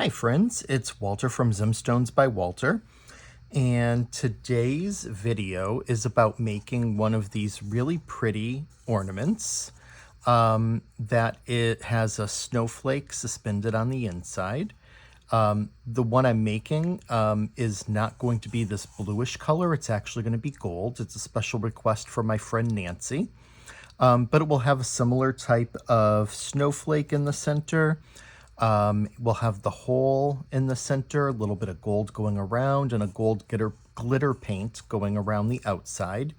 Hi friends, it's Walter from Zimstones by Walter, and today's video is about making one of these really pretty ornaments that it has a snowflake suspended on the inside. The one I'm making is not going to be this bluish color, it's actually going to be gold. It's a special request from my friend Nancy. But it will have a similar type of snowflake in the center. We'll have the hole in the center, a little bit of gold going around, and a gold glitter paint going around the outside.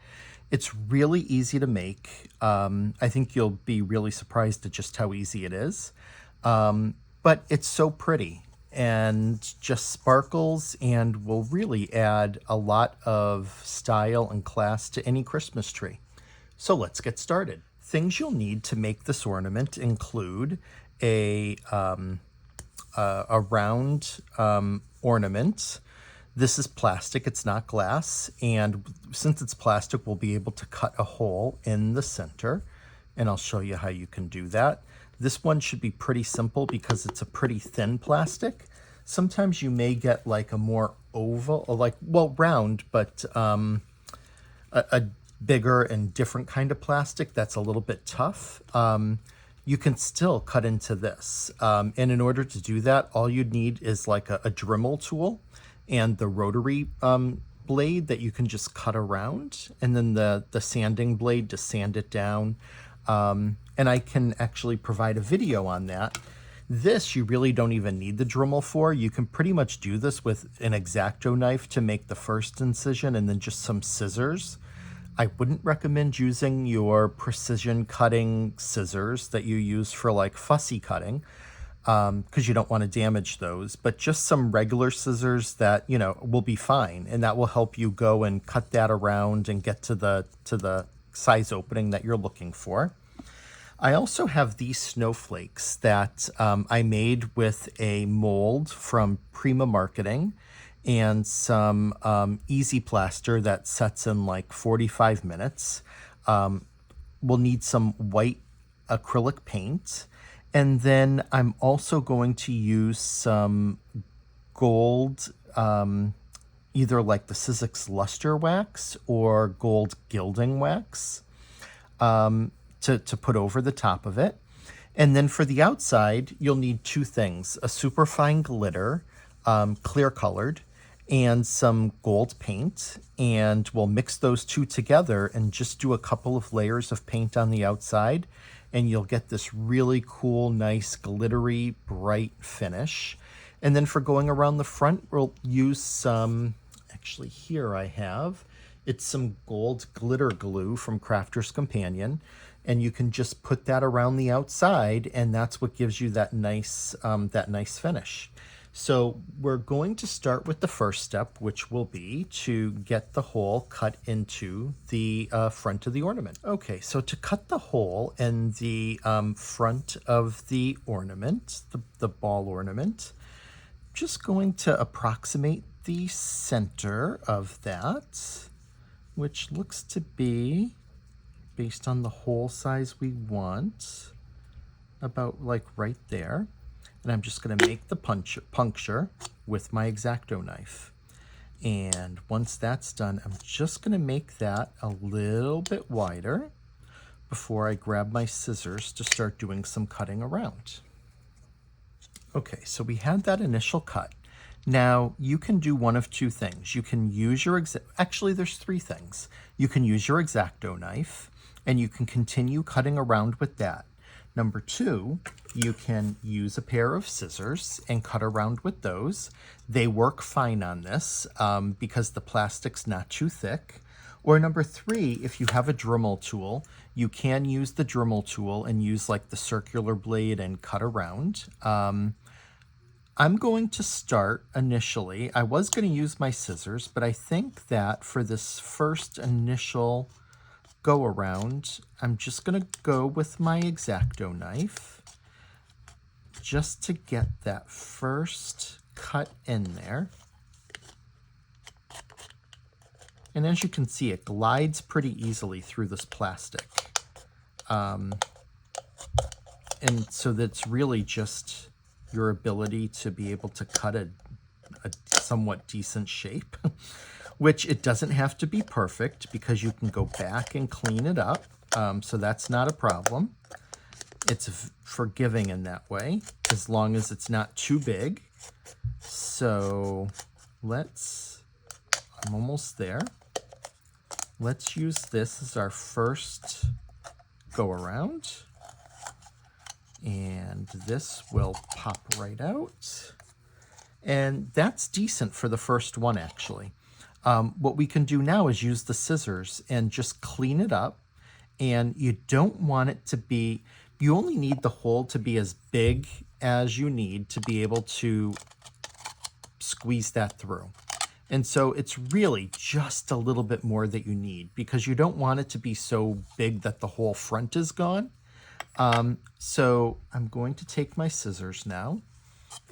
It's really easy to make. I think you'll be really surprised at just how easy it is. But it's so pretty and just sparkles and will really add a lot of style and class to any Christmas tree. So let's get started. Things you'll need to make this ornament include a round ornament. This is plastic, it's not glass, and since it's plastic, we'll be able to cut a hole in the center, and I'll show you how you can do that. This one should be pretty simple because it's a pretty thin plastic. Sometimes you may get like a more oval, or round, but a bigger and different kind of plastic that's a little bit tough. You can still cut into this. And in order to do that, all you'd need is like a Dremel tool and the rotary blade that you can just cut around, and then the sanding blade to sand it down. And I can actually provide a video on that. This you really don't even need the Dremel for. You can pretty much do this with an X-Acto knife to make the first incision and then just some scissors. I wouldn't recommend using your precision cutting scissors that you use for like fussy cutting because you don't want to damage those, but just some regular scissors that, you know, will be fine, and that will help you go and cut that around and get to the size opening that you're looking for. I also have these snowflakes that I made with a mold from Prima Marketing and some easy plaster that sets in like 45 minutes. We'll need some white acrylic paint. And then I'm also going to use some gold, either like the Sizzix Luster Wax or gold gilding wax to put over the top of it. And then for the outside, you'll need two things: a superfine glitter, clear colored, and some gold paint, and we'll mix those two together and just do a couple of layers of paint on the outside, and you'll get this really cool, nice, glittery, bright finish. And then for going around the front, we'll use some, actually here I have, it's some gold glitter glue from Crafter's Companion, and you can just put that around the outside, and that's what gives you that nice finish. So we're going to start with the first step, which will be to get the hole cut into the front of the ornament. Okay, so to cut the hole in the front of the ornament, the ball ornament, just going to approximate the center of that, which looks to be, based on the hole size we want, about like right there. And I'm just going to make the puncture with my X-Acto knife. And once that's done, I'm just going to make that a little bit wider before I grab my scissors to start doing some cutting around. Okay, so we had that initial cut. Now you can do one of two things. You can use your, actually there's three things. You can use your X-Acto knife and you can continue cutting around with that. Number two, you can use a pair of scissors and cut around with those. They work fine on this because the plastic's not too thick. Or number three, if you have a Dremel tool, you can use the Dremel tool and use like the circular blade and cut around. I'm going to start initially. I was going to use my scissors, but I think that for this first initial go around, I'm just going to go with my X-Acto knife just to get that first cut in there. And as you can see, it glides pretty easily through this plastic. And so that's really just your ability to be able to cut a somewhat decent shape, which it doesn't have to be perfect because you can go back and clean it up. So that's not a problem. It's forgiving in that way, as long as it's not too big. So I'm almost there. Let's use this as our first go around. And this will pop right out. And that's decent for the first one, actually. What we can do now is use the scissors and just clean it up. And you don't want it to be, you only need the hole to be as big as you need to be able to squeeze that through. And so it's really just a little bit more that you need, because you don't want it to be so big that the whole front is gone. So I'm going to take my scissors now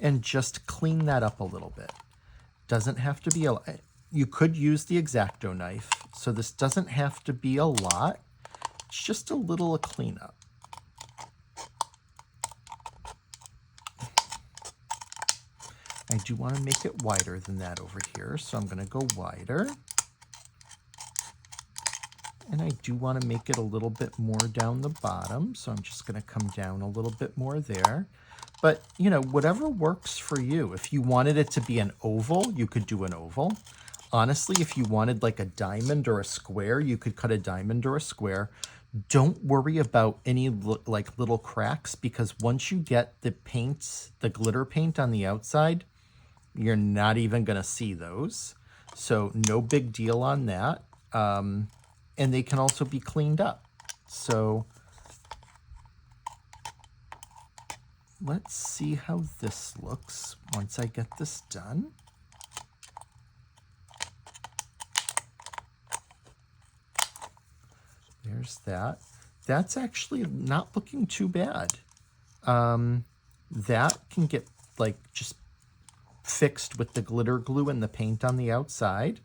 and just clean that up a little bit. Doesn't have to be you could use the X-Acto knife, so this doesn't have to be a lot. It's just a little cleanup. I do want to make it wider than that over here, so I'm going to go wider. And I do want to make it a little bit more down the bottom, so I'm just going to come down a little bit more there. But, you know, whatever works for you. If you wanted it to be an oval, you could do an oval. Honestly, if you wanted like a diamond or a square, you could cut a diamond or a square. Don't worry about any like little cracks, because once you get the paint, the glitter paint on the outside, you're not even going to see those. So no big deal on that. And they can also be cleaned up. So let's see how this looks once I get this done. There's that. That's actually not looking too bad. That can get like just fixed with the glitter glue and the paint on the outside.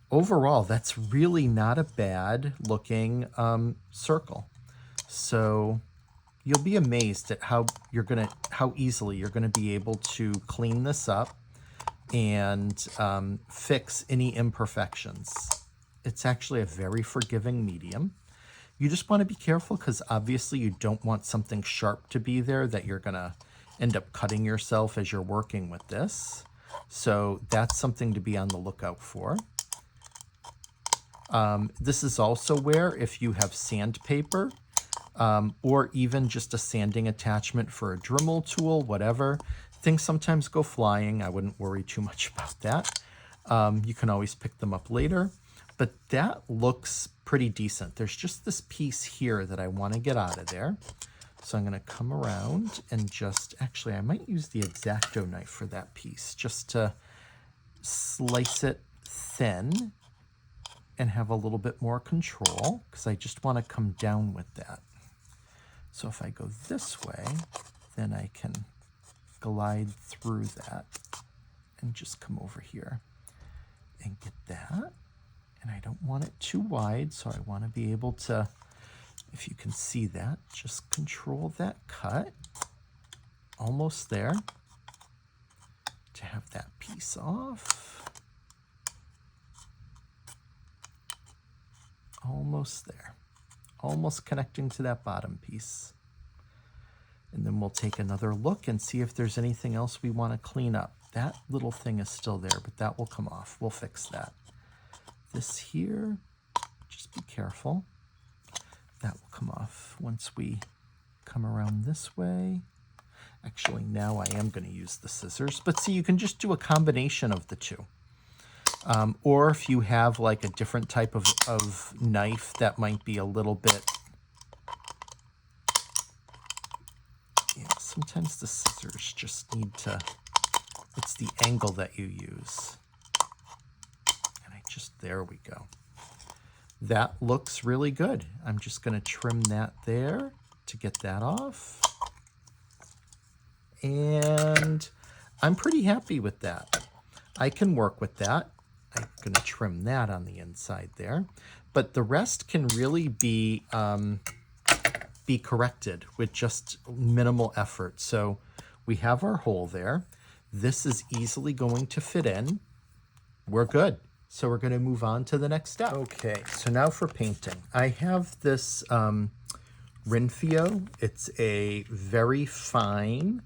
Overall, that's really not a bad looking circle. So you'll be amazed at how easily you're gonna be able to clean this up and fix any imperfections. It's actually a very forgiving medium. You just want to be careful, because obviously you don't want something sharp to be there that you're gonna end up cutting yourself as you're working with this. So that's something to be on the lookout for. This is also where, if you have sandpaper, or even just a sanding attachment for a Dremel tool, whatever, things sometimes go flying. I wouldn't worry too much about that. You can always pick them up later. But that looks pretty decent. There's just this piece here that I want to get out of there. So I'm going to come around and just, actually, I might use the X-Acto knife for that piece, just to slice it thin and have a little bit more control, because I just want to come down with that. So if I go this way, then I can glide through that and just come over here and get that. And I don't want it too wide, so I want to be able to, if you can see that, just control that cut. Almost there. To have that piece off. Almost there. Almost connecting to that bottom piece. And then we'll take another look and see if there's anything else we want to clean up. That little thing is still there, but that will come off. We'll fix that. This here, just be careful. That will come off once we come around this way. Actually, now I am going to use the scissors, but see, you can just do a combination of the two. Or if you have like a different type of knife that might be a little bit, yeah, sometimes the scissors just need to, it's the angle that you use. There we go. That looks really good. I'm just going to trim that there to get that off. And I'm pretty happy with that. I can work with that. I'm going to trim that on the inside there. But the rest can really be corrected with just minimal effort. So we have our hole there. This is easily going to fit in. We're good. So we're going to move on to the next step. Okay, so now for painting. I have this Rinfio. It's a very fine,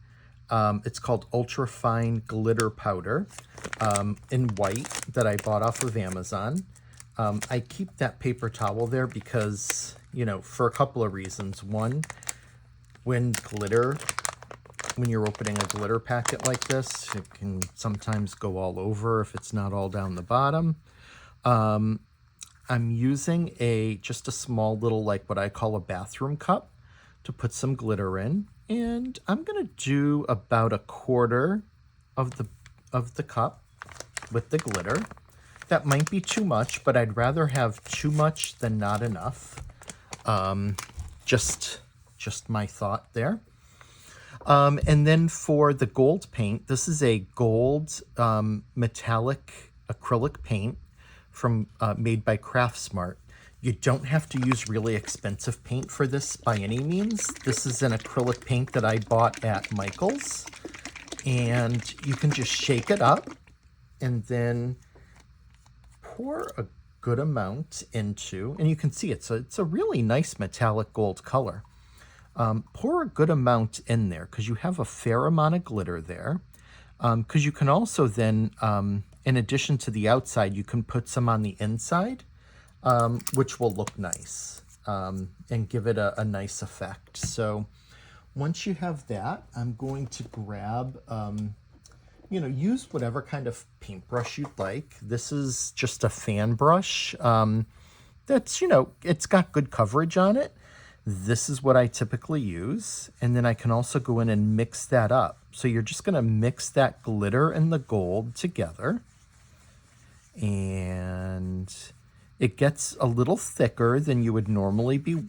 it's called ultra fine glitter powder in white that I bought off of Amazon. I keep that paper towel there because, you know, for a couple of reasons. One, when you're opening a glitter packet like this, it can sometimes go all over if it's not all down the bottom. I'm using just a small little, like what I call a bathroom cup to put some glitter in. And I'm gonna do about a quarter of the cup with the glitter. That might be too much, but I'd rather have too much than not enough. Just my thought there. And then for the gold paint, this is a gold metallic acrylic paint from made by Craftsmart. You don't have to use really expensive paint for this by any means. This is an acrylic paint that I bought at Michael's, and you can just shake it up and then pour a good amount into, and you can see it's a really nice metallic gold color. Pour a good amount in there because you have a fair amount of glitter there. Because you can also then, in addition to the outside, you can put some on the inside, which will look nice and give it a nice effect. So once you have that, I'm going to grab, use whatever kind of paintbrush you'd like. This is just a fan brush that's, it's got good coverage on it. This is what I typically use. And then I can also go in and mix that up. So you're just going to mix that glitter and the gold together. And it gets a little thicker than you would normally be,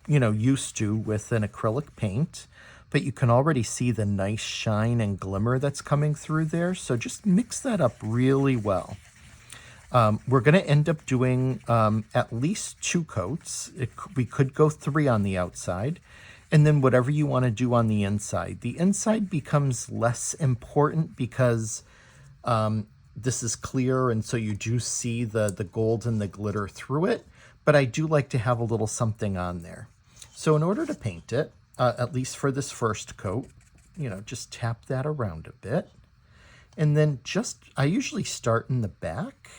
used to with an acrylic paint. But you can already see the nice shine and glimmer that's coming through there. So just mix that up really well. We're going to end up doing at least 2 coats. We could go 3 on the outside, and then whatever you want to do on the inside. The inside becomes less important because this is clear, and so you do see the gold and the glitter through it, but I do like to have a little something on there. So in order to paint it, at least for this first coat, just tap that around a bit. And then I usually start in the back,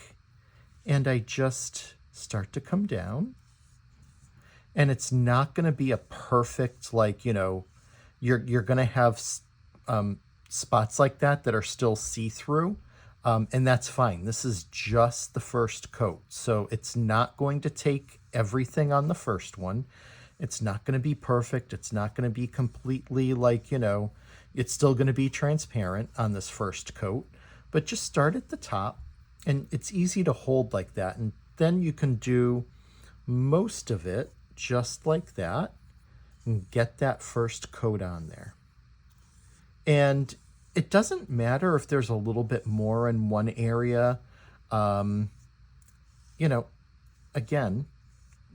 and I just start to come down. And it's not going to be a perfect, you're going to have spots like that are still see-through, and that's fine. This is just the first coat, so it's not going to take everything on the first one. It's not going to be perfect. It's not going to be completely it's still going to be transparent on this first coat, but just start at the top. And it's easy to hold like that. And then you can do most of it just like that and get that first coat on there. And it doesn't matter if there's a little bit more in one area. Again,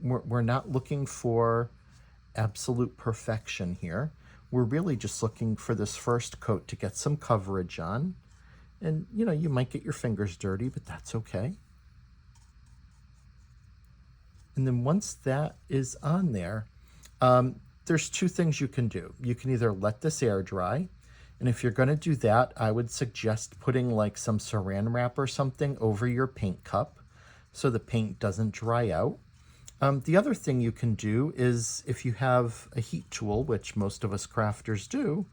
we're not looking for absolute perfection here. We're really just looking for this first coat to get some coverage on. And, you might get your fingers dirty, but that's okay. And then once that is on there, there's 2 things you can do. You can either let this air dry. And if you're going to do that, I would suggest putting some saran wrap or something over your paint cup so the paint doesn't dry out. The other thing you can do is if you have a heat tool, which most of us crafters do,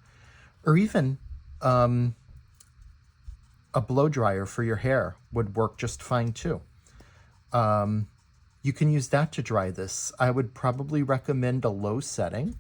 or even a blow dryer for your hair would work just fine too. You can use that to dry this. I would probably recommend a low setting,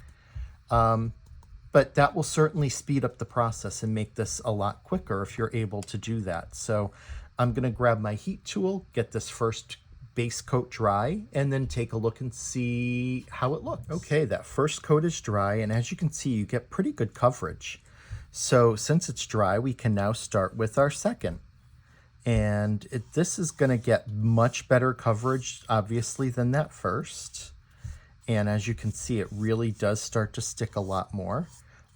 but that will certainly speed up the process and make this a lot quicker if you're able to do that. So I'm going to grab my heat tool, get this first base coat dry, and then take a look and see how it looks. Okay, that first coat is dry, and as you can see, you get pretty good coverage. So since it's dry, we can now start with our second. And this is going to get much better coverage, obviously, than that first. And as you can see, it really does start to stick a lot more.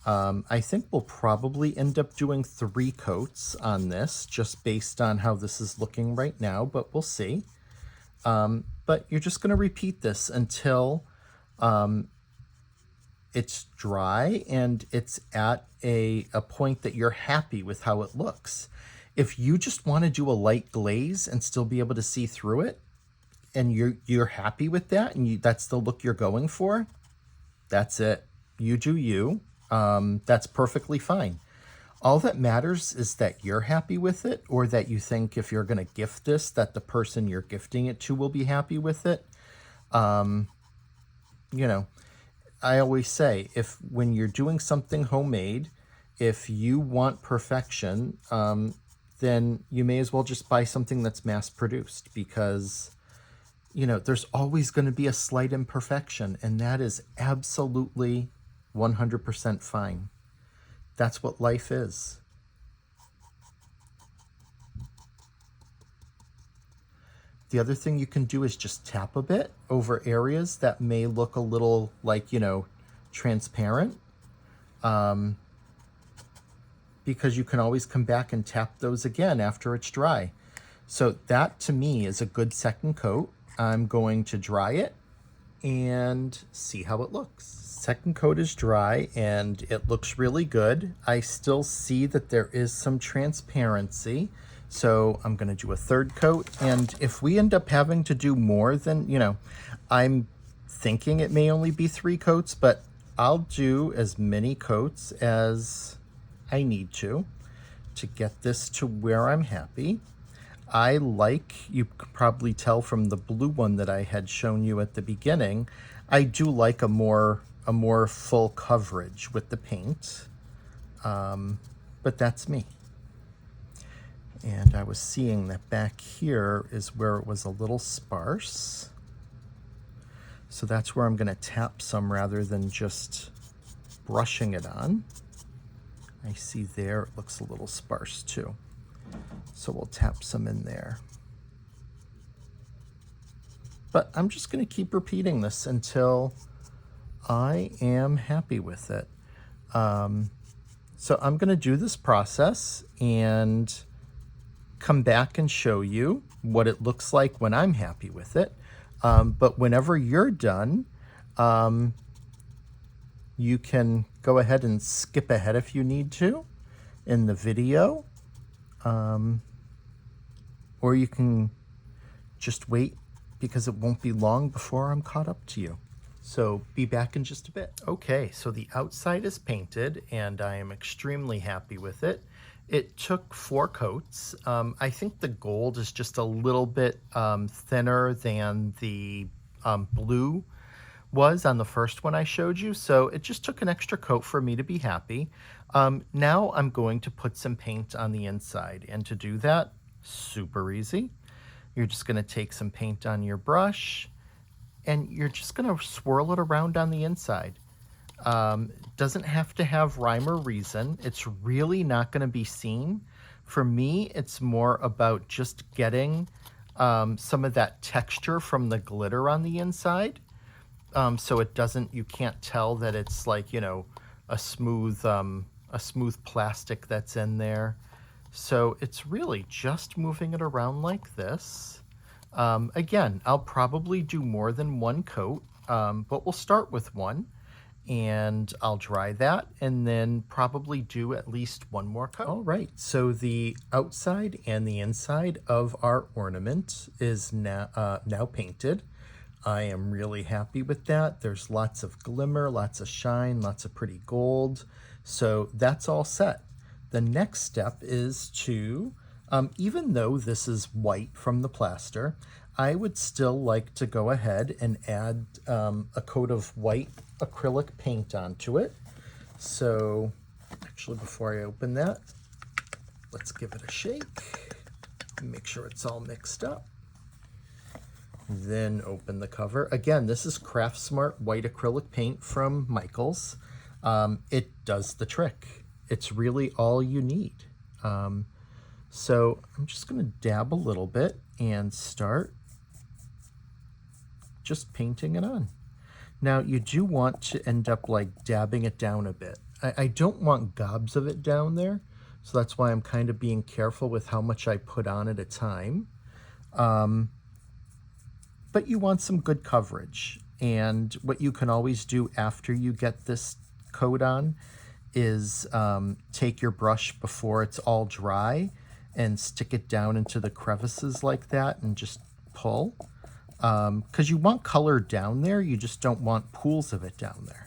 I think we'll probably end up doing 3 coats on this just based on how this is looking right now, but we'll see. But you're just going to repeat this until it's dry and it's at a point that you're happy with how it looks. If you just want to do a light glaze and still be able to see through it, and you're happy with that, and that's the look you're going for, that's it. You do you. That's perfectly fine. All that matters is that you're happy with it, or that you think if you're going to gift this, that the person you're gifting it to will be happy with it. You know, I always say, if when you're doing something homemade, if you want perfection, then you may as well just buy something that's mass produced, because there's always going to be a slight imperfection, and that is absolutely 100% fine. That's what life is. The other thing you can do is just tap a bit over areas that may look a little like, transparent. Because you can always come back and tap those again after it's dry. So that to me is a good second coat. I'm going to dry it and see how it looks. Second coat is dry and it looks really good. I still see that there is some transparency. So I'm going to do a third coat. And if we end up having to do more than, I'm thinking it may only be 3 coats, but I'll do as many coats as I need to get this to where I'm happy. I like, you could probably tell from the blue one that I had shown you at the beginning, I do like a more full coverage with the paint, but that's me. And I was seeing that back here is where it was a little sparse. So that's where I'm going to tap some rather than just brushing it on. I see there it looks a little sparse too. So we'll tap some in there. But I'm just going to keep repeating this until I am happy with it. So I'm going to do this process and come back and show you what it looks like when I'm happy with it. But whenever you're done, you can go ahead and skip ahead if you need to in the video. Or you can just wait, because it won't be long before I'm caught up to you. So be back in just a bit. Okay, so the outside is painted and I am extremely happy with it. It took 4 coats. I think the gold is just a little bit thinner than the blue was on the first one I showed you. So it just took an extra coat for me to be happy. Now I'm going to put some paint on the inside. And to do that, super easy. You're just going to take some paint on your brush and you're just going to swirl it around on the inside. Doesn't have to have rhyme or reason. It's really not going to be seen. For me, it's more about just getting some of that texture from the glitter on the inside. So it doesn't, you can't tell that it's like, a smooth plastic that's in there. So it's really just moving it around like this. Again, I'll probably do more than 1 coat, but we'll start with 1 and I'll dry that and then probably do at least 1 more coat. All right, so the outside and the inside of our ornament is now painted. I am really happy with that. There's lots of glimmer, lots of shine, lots of pretty gold. So that's all set. The next step is to, even though this is white from the plaster, I would still like to go ahead and add a coat of white acrylic paint onto it. So actually, before I open that, let's give it a shake. Make sure it's all mixed up. Then open the cover. Again, this is Craft Smart white acrylic paint from Michaels. It does the trick. It's really all you need. So I'm just going to dab a little bit and start just painting it on. Now you do want to end up like dabbing it down a bit. I don't want gobs of it down there, so that's why I'm kind of being careful with how much I put on at a time. But you want some good coverage. And what you can always do after you get this coat on is take your brush before it's all dry and stick it down into the crevices like that and just pull. Because you want color down there, you just don't want pools of it down there.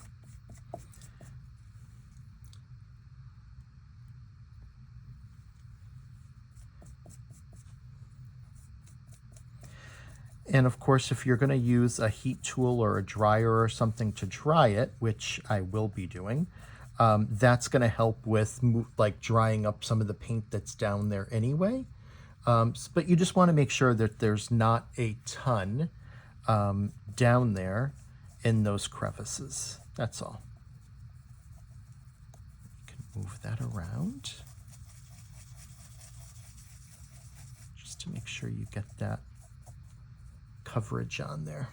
And of course, if you're going to use a heat tool or a dryer or something to dry it, which I will be doing, that's going to help with like drying up some of the paint that's down there anyway. But you just want to make sure that there's not a ton down there in those crevices. That's all. You can move that around just to make sure you get that coverage on there.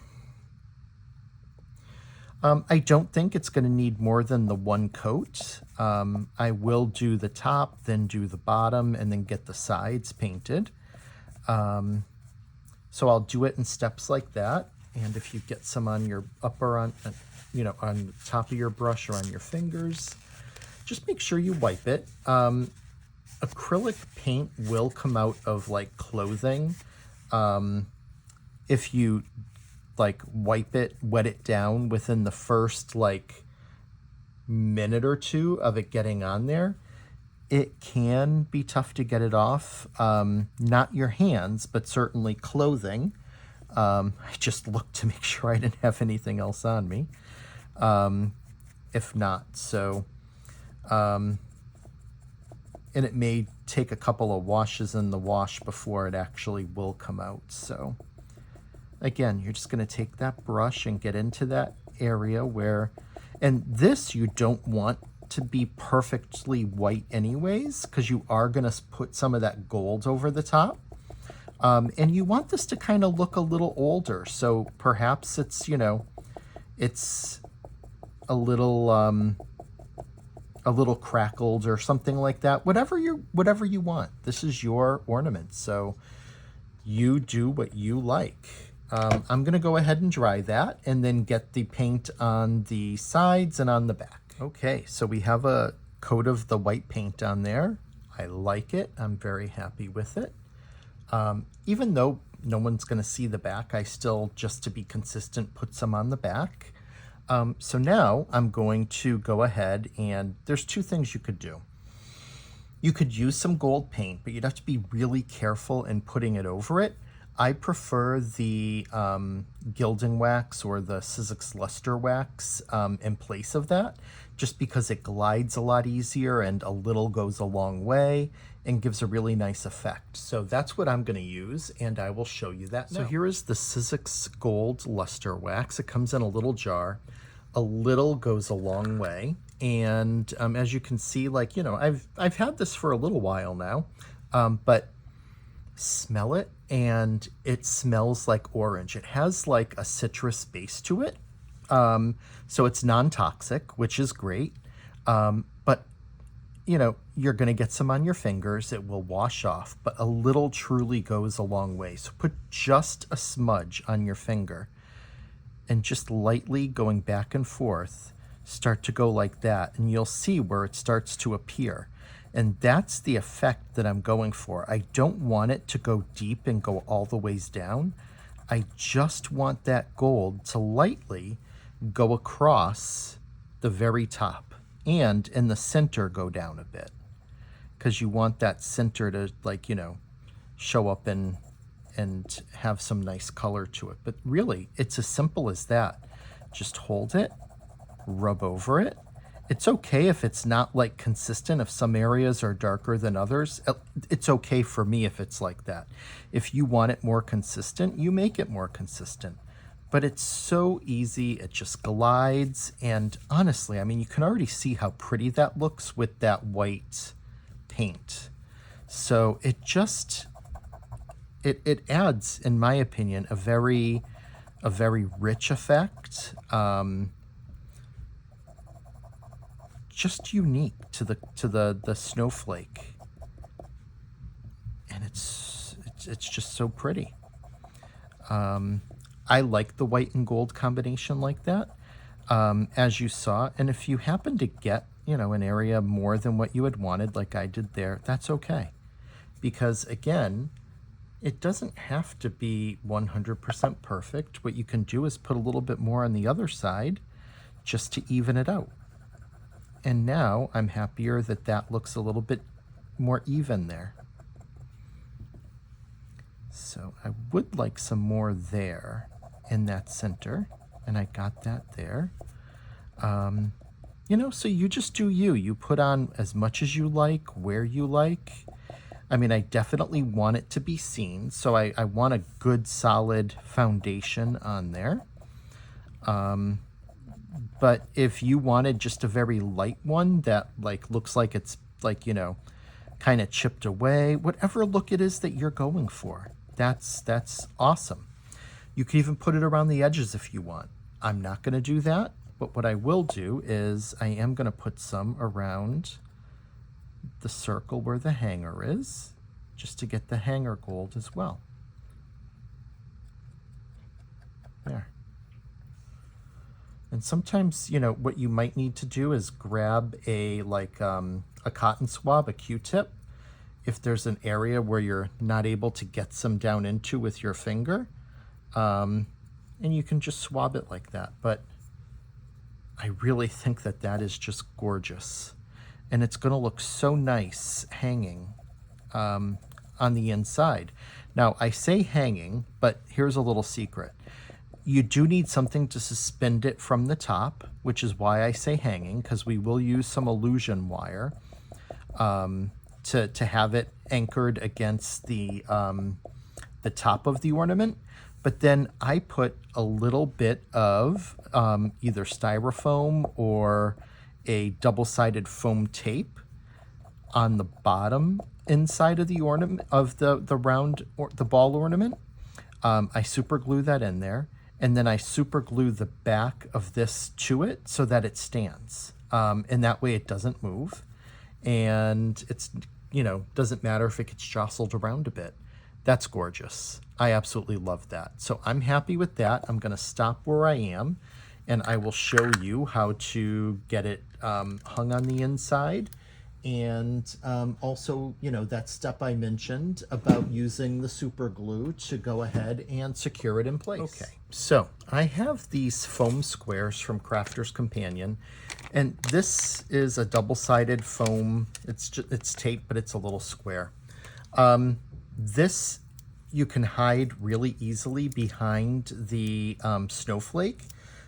I don't think it's going to need more than the one coat. I will do the top, then do the bottom, and then get the sides painted. So I'll do it in steps like that. And if you get some on your upper, on the top of your brush or on your fingers, just make sure you wipe it. Acrylic paint will come out of like clothing. If you like wipe it, wet it down within the first like minute or two of it getting on there, it can be tough to get it off. Not your hands, but certainly clothing. I just looked to make sure I didn't have anything else on me. If not, so, and it may take a couple of washes in the wash before it actually will come out. So again, you're just going to take that brush and get into that area where, and this you don't want to be perfectly white anyways, because you are going to put some of that gold over the top. And you want this to kind of look a little older. So perhaps it's, it's a little crackled or something like that. Whatever you want. This is your ornament. So you do what you like. I'm going to go ahead and dry that and then get the paint on the sides and on the back. Okay, so we have a coat of the white paint on there. I like it. I'm very happy with it. Even though no one's going to see the back, I still, just to be consistent, put some on the back. So now I'm going to go ahead and there's two things you could do. You could use some gold paint, but you'd have to be really careful in putting it over it. I prefer the gilding wax or the Sizzix luster wax in place of that, just because it glides a lot easier and a little goes a long way and gives a really nice effect. So that's what I'm going to use, and I will show you that now. So here is the Sizzix Gold Luster Wax. It comes in a little jar. A little goes a long way, and as you can see, like, I've had this for a little while now, but smell it, and it smells like orange. It has like a citrus base to it, so it's non-toxic, which is great. But you're going to get some on your fingers. It will wash off, but a little truly goes a long way. So put just a smudge on your finger and just lightly going back and forth, start to go like that, and you'll see where it starts to appear. And that's the effect that I'm going for. I don't want it to go deep and go all the ways down. I just want that gold to lightly go across the very top and in the center go down a bit, because you want that center to, like, show up and have some nice color to it. But really, it's as simple as that. Just hold it, rub over it. It's okay if it's not like consistent, if some areas are darker than others. It's okay for me if it's like that. If you want it more consistent, you make it more consistent. But it's so easy, it just glides. And honestly, I mean, you can already see how pretty that looks with that white paint. So it just, it adds, in my opinion, a very rich effect. just unique to the snowflake. And it's just so pretty. I like the white and gold combination like that, as you saw. And if you happen to get, an area more than what you had wanted, like I did there, that's okay. Because again, it doesn't have to be 100% perfect. What you can do is put a little bit more on the other side just to even it out. And now I'm happier that that looks a little bit more even there. So I would like some more there in that center, and I got that there. So you just do you. You put on as much as you like, where you like. I mean, I definitely want it to be seen, so I want a good solid foundation on there. But if you wanted just a very light one that looks like it's kind of chipped away, whatever look it is that you're going for, that's awesome. You can even put it around the edges if you want. I'm not going to do that, but what I will do is I am going to put some around the circle where the hanger is, just to get the hanger gold as well. There. And sometimes, what you might need to do is grab a cotton swab, a Q-tip, if there's an area where you're not able to get some down into with your finger, and you can just swab it like that. But I really think that that is just gorgeous. And it's going to look so nice hanging on the inside. Now, I say hanging, but here's a little secret. You do need something to suspend it from the top, which is why I say hanging, because we will use some illusion wire to have it anchored against the top of the ornament. But then I put a little bit of either styrofoam or a double-sided foam tape on the bottom inside of the ornament of the round or the ball ornament. I super glue that in there, and then I super glue the back of this to it so that it stands, and that way it doesn't move, and it's doesn't matter if it gets jostled around a bit. That's gorgeous. I absolutely love that. So I'm happy with that. I'm going to stop where I am, and I will show you how to get it hung on the inside. And also, that step I mentioned about using the super glue to go ahead and secure it in place. Okay, so I have these foam squares from Crafter's Companion, and this is a double-sided foam. It's tape, but it's a little square. This you can hide really easily behind the snowflake.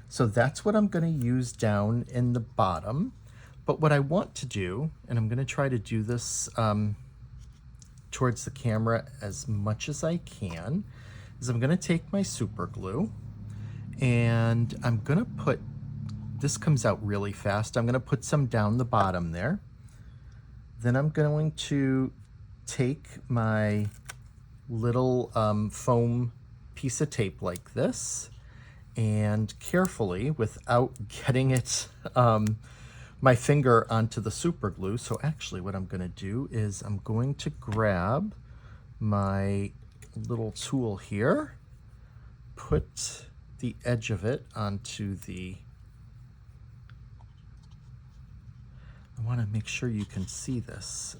So that's what I'm going to use down in the bottom. But what I want to do, and I'm going to try to do this towards the camera as much as I can, is I'm going to take my super glue and I'm going to put, this comes out really fast, I'm going to put some down the bottom there. Then I'm going to take my little foam piece of tape like this, and carefully, without getting it my finger onto the super glue. So actually what I'm going to do is I'm going to grab my little tool here, put the edge of it onto the, I want to make sure you can see this.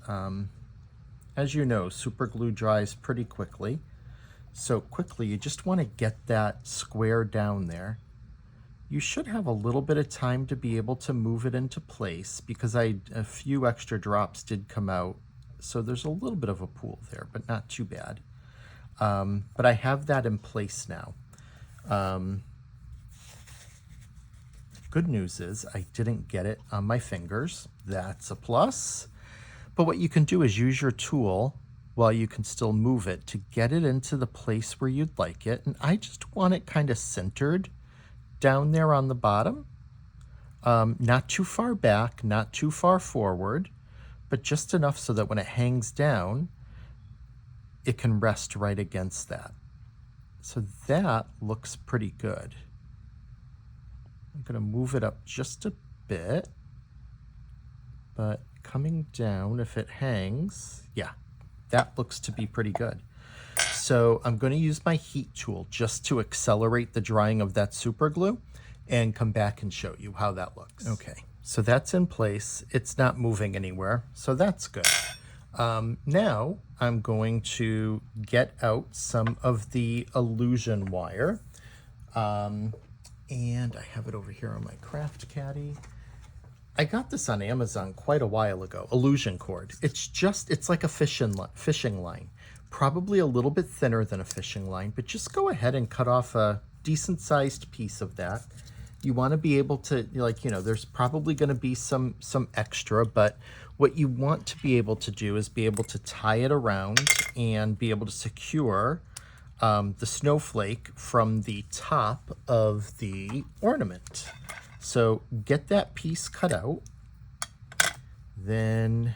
As you know, super glue dries pretty quickly. So quickly, you just want to get that square down there. You should have a little bit of time to be able to move it into place, because a few extra drops did come out. So there's a little bit of a pool there, but not too bad. But I have that in place now. Good news is I didn't get it on my fingers. That's a plus. But what you can do is use your tool while you can still move it to get it into the place where you'd like it. And I just want it kind of centered down there on the bottom. Not too far back, not too far forward, but just enough so that when it hangs down, it can rest right against that. So that looks pretty good. I'm going to move it up just a bit. but coming down, if it hangs, yeah, that looks to be pretty good. So I'm going to use my heat tool just to accelerate the drying of that super glue and come back and show you how that looks. Okay, so that's in place. It's not moving anywhere, so that's good. Now I'm going to get out some of the illusion wire. And I have it over here on my craft caddy. I got this on Amazon quite a while ago, illusion cord. It's like a fishing line. Probably a little bit thinner than a fishing line, but just go ahead and cut off a decent sized piece of that. You want to be able to, like, you know, there's probably going to be some extra, but what you want to be able to do is be able to tie it around and be able to secure the snowflake from the top of the ornament. So get that piece cut out, then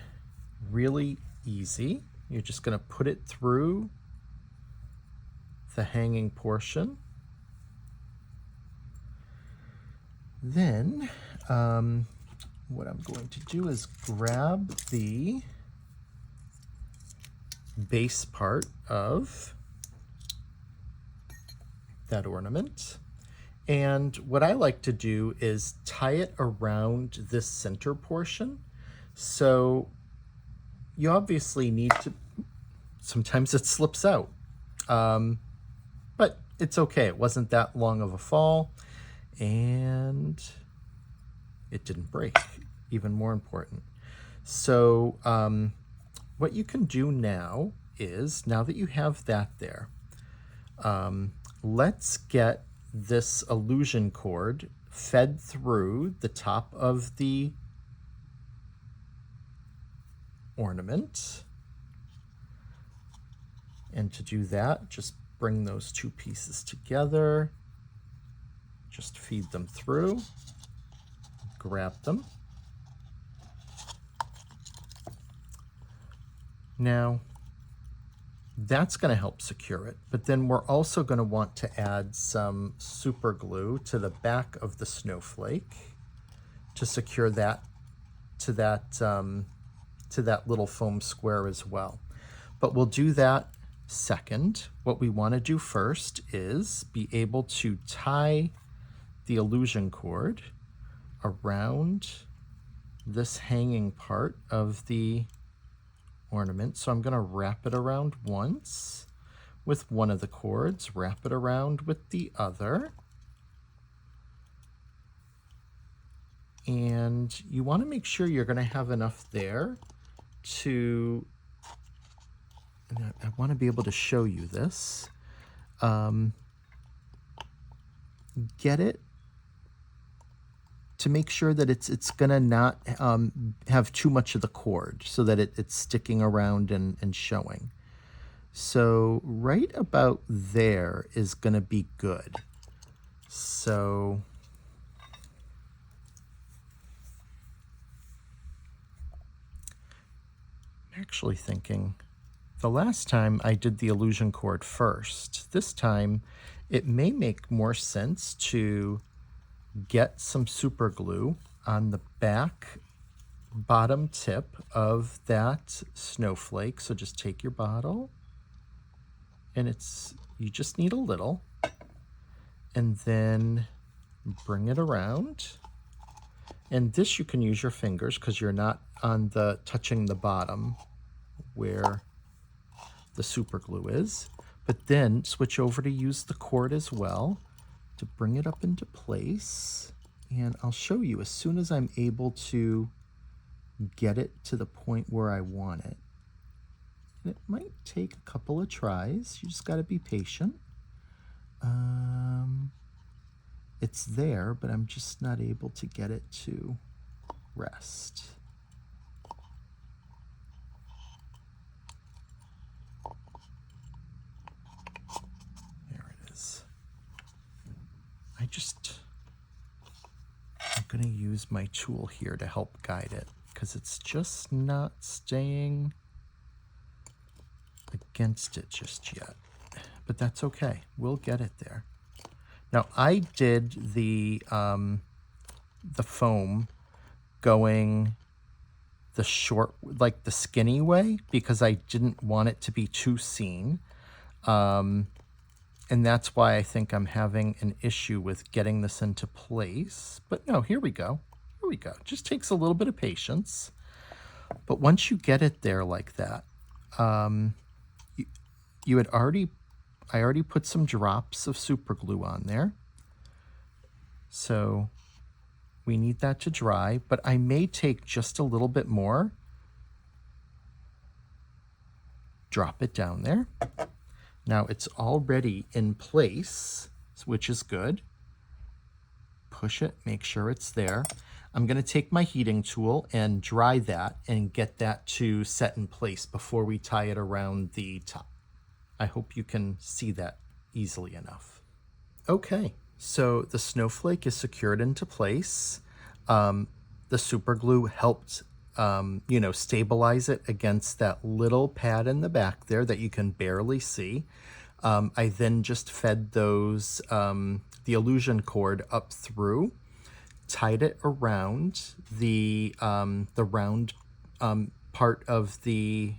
really easy. You're just going to put it through the hanging portion. Then what I'm going to do is grab the base part of that ornament. And what I like to do is tie it around this center portion. So you obviously need to, sometimes it slips out, but it's okay. It wasn't that long of a fall and it didn't break, even more important. So what you can do now is, now that you have that there, let's get this illusion cord fed through the top of the ornament. And to do that, just bring those two pieces together, just feed them through, grab them. Now, that's going to help secure it, but then we're also going to want to add some super glue to the back of the snowflake to secure that to that little foam square as well. But we'll do that second. What we want to do first is be able to tie the illusion cord around this hanging part of the ornament. So I'm going to wrap it around once with one of the cords, wrap it around with the other. And you want to make sure you're going to have enough there to, and I want to be able to show you this, get it to make sure that it's gonna not have too much of the cord so that it's sticking around and showing. So right about there is gonna be good. So I'm actually thinking the last time I did the illusion cord first. This time it may make more sense to get some super glue on the back bottom tip of that snowflake. So just take your bottle, and you just need a little, and then bring it around. And this you can use your fingers because you're not on touching the bottom where the super glue is. But then switch over to use the cord as well to bring it up into place. And I'll show you as soon as I'm able to get it to the point where I want it. And it might take a couple of tries. You just got to be patient. It's there, but I'm just not able to get it to rest. I'm going to use my tool here to help guide it because it's just not staying against it just yet. But that's okay. We'll get it there. Now I did the foam going the short, like the skinny way, because I didn't want it to be too seen. And that's why I think I'm having an issue with getting this into place. But no, here we go. Here we go. Just takes a little bit of patience. But once you get it there like that, you had I already put some drops of super glue on there. So we need that to dry, but I may take just a little bit more. Drop it down there. Now it's already in place, which is good. Push it, make sure it's there. I'm going to take my heating tool and dry that and get that to set in place before we tie it around the top. I hope you can see that easily enough. Okay, so the snowflake is secured into place. The super glue helped stabilize it against that little pad in the back there that you can barely see. I then just fed those, the illusion cord up through, tied it around the round part of the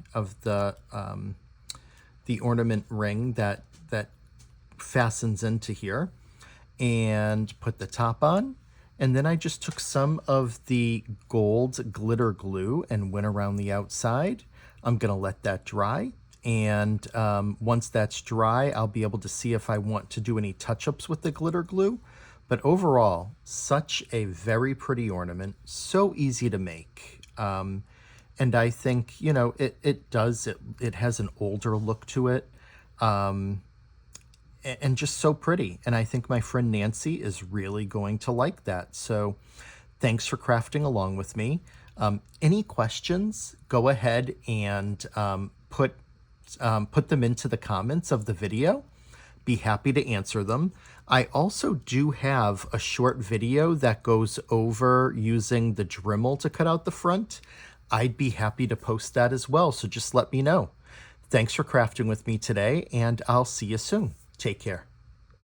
ornament ring that fastens into here, and put the top on. And then I just took some of the gold glitter glue and went around the outside. I'm gonna let that dry. And once that's dry, I'll be able to see if I want to do any touch-ups with the glitter glue. But overall, such a very pretty ornament, so easy to make. And I think, it has an older look to it. And just so pretty. And I think my friend Nancy is really going to like that. So thanks for crafting along with me. Any questions, go ahead and put them into the comments of the video. Be happy to answer them. I also do have a short video that goes over using the Dremel to cut out the front. I'd be happy to post that as well, so just let me know. Thanks for crafting with me today, and I'll see you soon. Take care.